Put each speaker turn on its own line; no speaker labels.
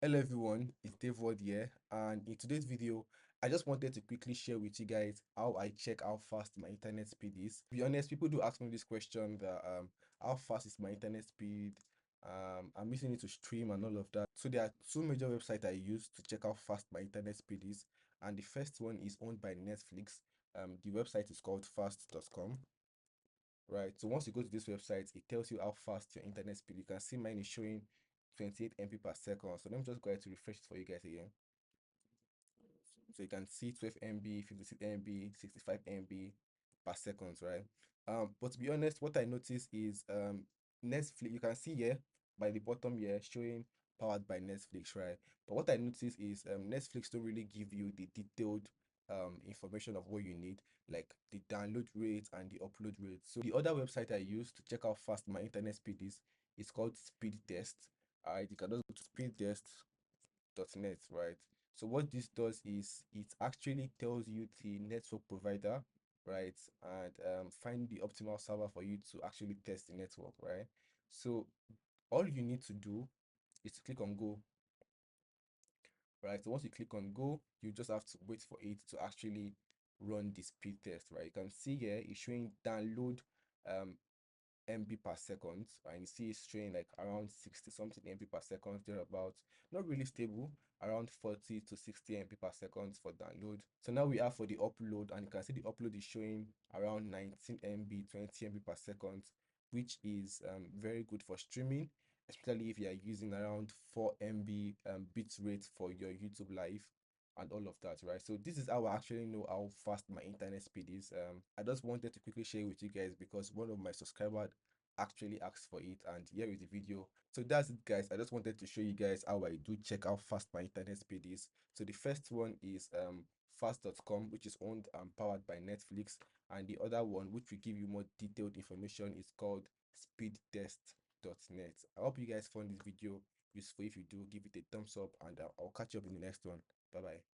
Hello everyone, it's Dave Ward here, and in today's video, I just wanted to quickly share with you guys how I check how fast my internet speed is. To be honest, people do ask me this question that how fast is my internet speed? I'm using it to stream and all of that. So there are two major websites I use to check how fast my internet speed is, and the first one is owned by Netflix. The website is called fast.com. Right, so once you go to this website, it tells you how fast your internet speed. You can see mine is showing 28 MB per second. So let me just go ahead to refresh it for you guys again. So you can see 12 MB, 56 MB, 65 MB per second, right? But to be honest, what I noticed is Netflix, you can see here by the bottom here showing powered by Netflix, right? But what I noticed is Netflix don't really give you the detailed information of what you need, like the download rate and the upload rate. So the other website I use to check how fast my internet speed is called Speed Test. Alright, you can just go to speedtest.net, right? So what this does is it actually tells you the network provider, right, and find the optimal server for you to actually test the network, right? So all you need to do is to click on go, right? So once you click on go, you just have to wait for it to actually run the speed test, right? You can see here it's showing download um MB per second, and you see it's showing like around 60 something MB per second, thereabouts. Not really stable, around 40 to 60 MB per second for download. So now we have for the upload, and you can see the upload is showing around 19 MB, 20 MB per second, which is very good for streaming, especially if you are using around 4 MB bit rate for your YouTube live and all of that, right? So this is how I actually know how fast my internet speed is. I just wanted to quickly share with you guys because one of my subscribers actually asked for it, and here is the video. So that's it, guys. I just wanted to show you guys how I do check how fast my internet speed is. So the first one is fast.com, which is owned and powered by Netflix, and the other one, which will give you more detailed information, is called speedtest.net. I hope you guys found this video useful. If you do, give it a thumbs up, and I'll catch you up in the next one. Bye bye.